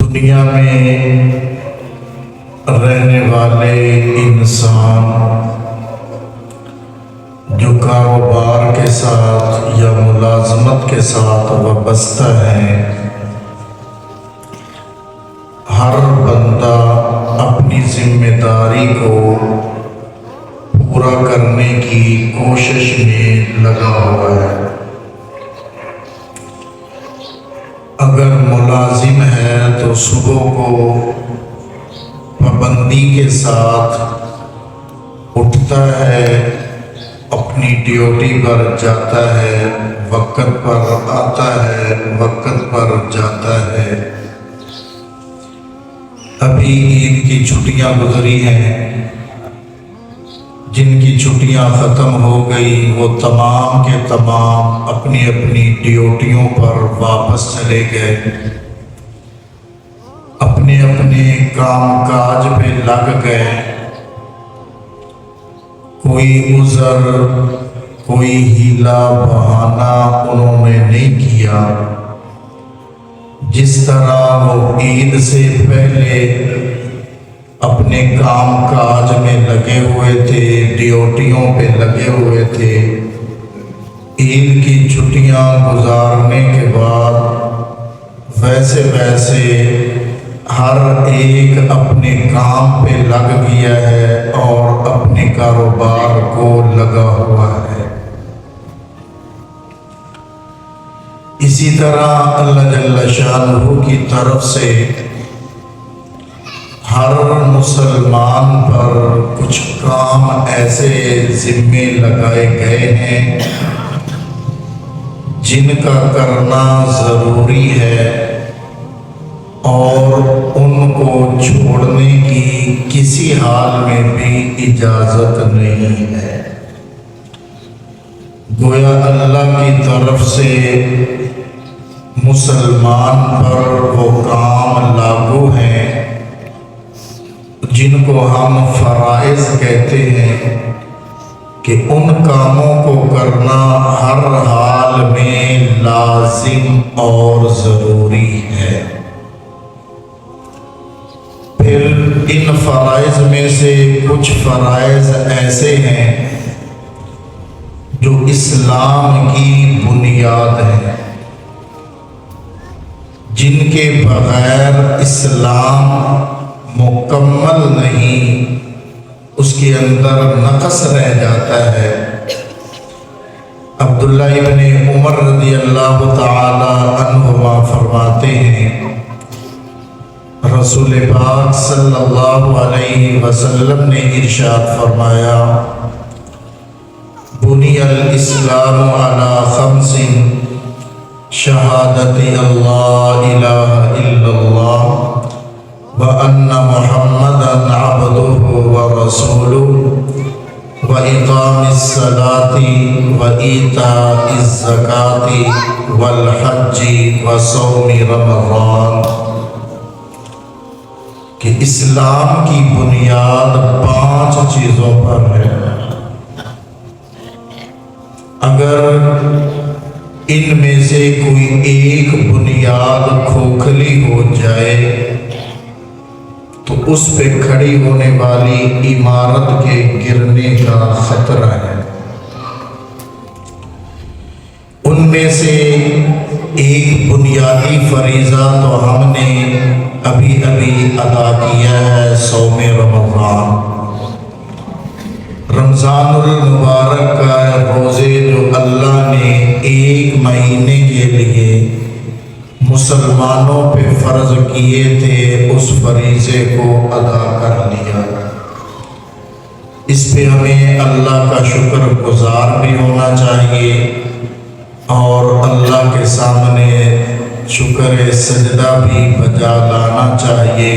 دنیا میں رہنے والے انسان جو کاروبار کے ساتھ یا ملازمت کے ساتھ وابستہ ہیں، ہر بندہ اپنی ذمہ داری کو پورا کرنے کی کوشش میں لگا ہوا ہے۔ اگر ملازم ہے تو صبح کو پابندی کے ساتھ اٹھتا ہے، اپنی ڈیوٹی پر جاتا ہے، وقت پر آتا ہے، وقت پر جاتا ہے۔ ابھی عید کی چھٹیاں گزری ہیں، جن کی چھٹیاں ختم ہو گئی وہ تمام کے تمام اپنی اپنی ڈیوٹیوں پر واپس چلے گئے، اپنے اپنے کام کاج پہ لگ گئے۔ کوئی عذر، کوئی ہیلا بہانہ انہوں نے نہیں کیا۔ جس طرح وہ عید سے پہلے اپنے کام کاج میں لگے ہوئے تھے، ڈیوٹیوں پہ لگے ہوئے تھے، عید کی چھٹیاں گزارنے کے بعد ویسے ہر ایک اپنے کام پہ لگ گیا ہے اور اپنے کاروبار کو لگا ہوا ہے۔ اسی طرح اللہ جل شانہ کی طرف سے ہر مسلمان پر کچھ کام ایسے ذمے لگائے گئے ہیں جن کا کرنا ضروری ہے اور ان کو چھوڑنے کی کسی حال میں بھی اجازت نہیں ہے۔ گویا اللہ کی طرف سے مسلمان پر وہ کام لاگو ہیں جن کو ہم فرائض کہتے ہیں، کہ ان کاموں کو کرنا ہر حال میں لازم اور ضروری ہے۔ پھر ان فرائض میں سے کچھ فرائض ایسے ہیں جو اسلام کی بنیاد ہیں، جن کے بغیر اسلام مکمل نہیں، اس کے اندر نقص رہ جاتا ہے۔ عبداللہ ابن عمر رضی اللہ تعالی عنہما فرماتے ہیں، رسول پاک صلی اللہ علیہ وسلم نے ارشاد فرمایا، بنی الاسلام علی خمس، شہادت اللہ الہ الا اللہ وَأَنَّ مُحَمَّدًا عَبْدُهُ وَرَسُولُهُ وَإِقَامِ الصَّلَاةِ وَإِيتَاءِ الزَّكَاةِ وَالْحَجِّ وَصَوْمِ رَمَضَانَ، کہ اسلام کی بنیاد 5 چیزوں پر ہے۔ اگر ان میں سے کوئی ایک بنیاد کھوکھلی ہو جائے تو اس پہ کھڑی ہونے والی عمارت کے گرنے کا خطرہ ہے۔ ان میں سے ایک بنیادی فریضہ تو ہم نے ابھی ادا کیا ہے، صوم رمضان۔ رمضان المبارک کا روزے جو اللہ نے 1 مہینے کے لیے مسلمانوں پہ فرض کیے تھے، اس فریضے کو ادا کر لیا۔ اس پہ ہمیں اللہ کا شکر گزار بھی ہونا چاہیے اور اللہ کے سامنے شکر سجدہ بھی بجا لانا چاہیے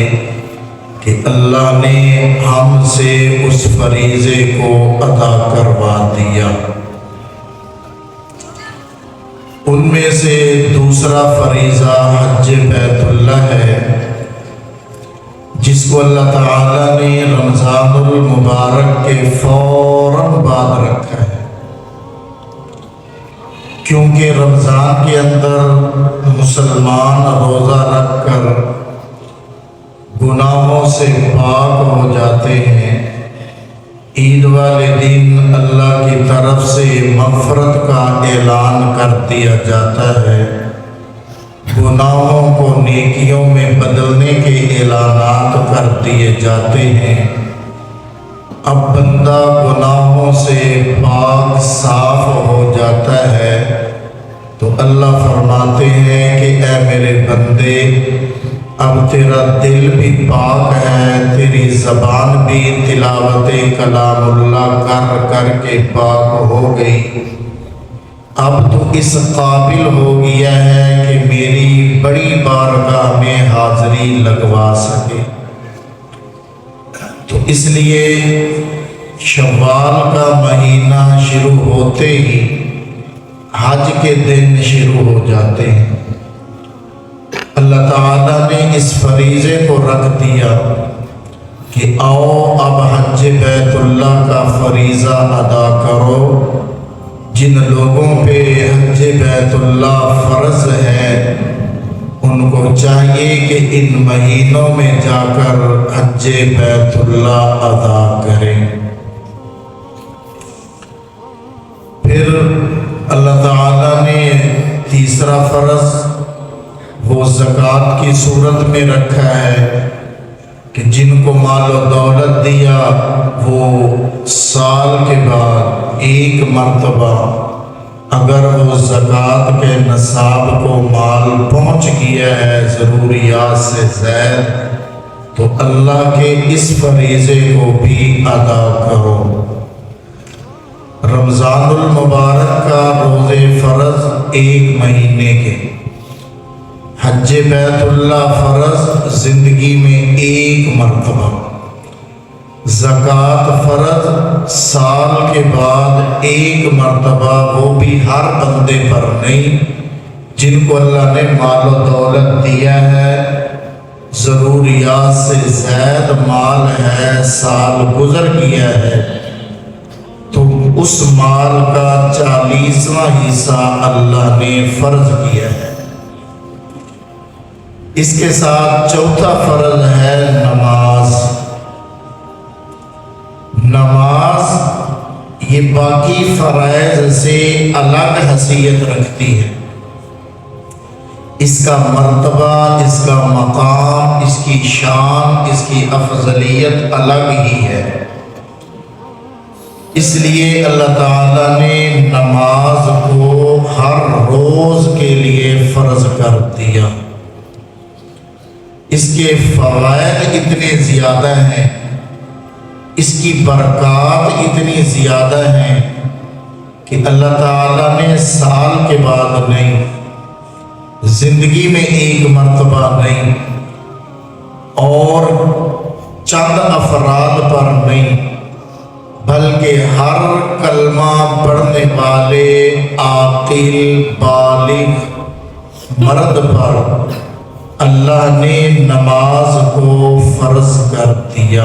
کہ اللہ نے ہم سے اس فریضے کو ادا کروا دیا۔ ان میں سے دوسرا فریضہ حج بیت اللہ ہے، جس کو اللہ تعالیٰ نے رمضان المبارک کے فوراً بعد رکھا ہے، کیونکہ رمضان کے اندر مسلمان روزہ رکھ کر گناہوں سے پاک ہو جاتے ہیں۔ عید والے دن اللہ کی طرف سے مغفرت کا اعلان کر دیا جاتا ہے، گناہوں کو نیکیوں میں بدلنے کے اعلانات کر دیے جاتے ہیں۔ اب بندہ گناہوں سے پاک صاف ہو جاتا ہے تو اللہ فرماتے ہیں کہ اے میرے بندے، اب تیرا دل بھی پاک ہے، تیری زبان بھی تلاوت کلام اللہ کر کر کے پاک ہو گئی۔ اب تو اس قابل ہو گیا ہے کہ میری بڑی بارگاہ میں حاضری لگوا سکے۔ تو اس لیے شوال کا مہینہ شروع ہوتے ہی حج کے دن شروع ہو جاتے ہیں۔ اللہ تعالیٰ نے اس فریضے کو رکھ دیا کہ آؤ اب حج بیت اللہ کا فریضہ ادا کرو۔ جن لوگوں پہ حج بیت اللہ فرض ہے ان کو چاہیے کہ ان مہینوں میں جا کر حج بیت اللہ ادا کریں۔ پھر اللہ تعالیٰ نے تیسرا فرض وہ زکوٰۃ کی صورت میں رکھا ہے کہ جن کو مال و دولت دیا وہ سال کے بعد ایک مرتبہ اگر وہ زکوٰۃ کے نصاب کو مال پہنچ گیا ہے ضروریات سے زائد تو اللہ کے اس فریضے کو بھی ادا کرو۔ رمضان المبارک کا روزے فرض 1 مہینے کے، حج بیت اللہ فرض زندگی میں 1 مرتبہ، زکوٰۃ فرض سال کے بعد 1 مرتبہ، وہ بھی ہر بندے پر نہیں، جن کو اللہ نے مال و دولت دیا ہے، ضروریات سے زائد مال ہے، سال گزر گیا ہے تو اس مال کا 40واں حصہ اللہ نے فرض کیا ہے۔ اس کے ساتھ چوتھا فرض ہے نماز۔ نماز یہ باقی فرائض سے الگ حیثیت رکھتی ہے، اس کا مرتبہ، اس کا مقام، اس کی شان، اس کی افضلیت الگ ہی ہے۔ اس لیے اللہ تعالیٰ نے نماز کو ہر روز کے لیے فرض کر دیا۔ اس کے فوائد اتنے زیادہ ہیں، اس کی برکات اتنی زیادہ ہیں کہ اللہ تعالیٰ نے سال کے بعد نہیں، زندگی میں 1 مرتبہ نہیں، اور چند افراد پر نہیں، بلکہ ہر کلمہ پڑھنے والے عاقل بالغ مرد پر اللہ نے نماز کو فرض کر دیا۔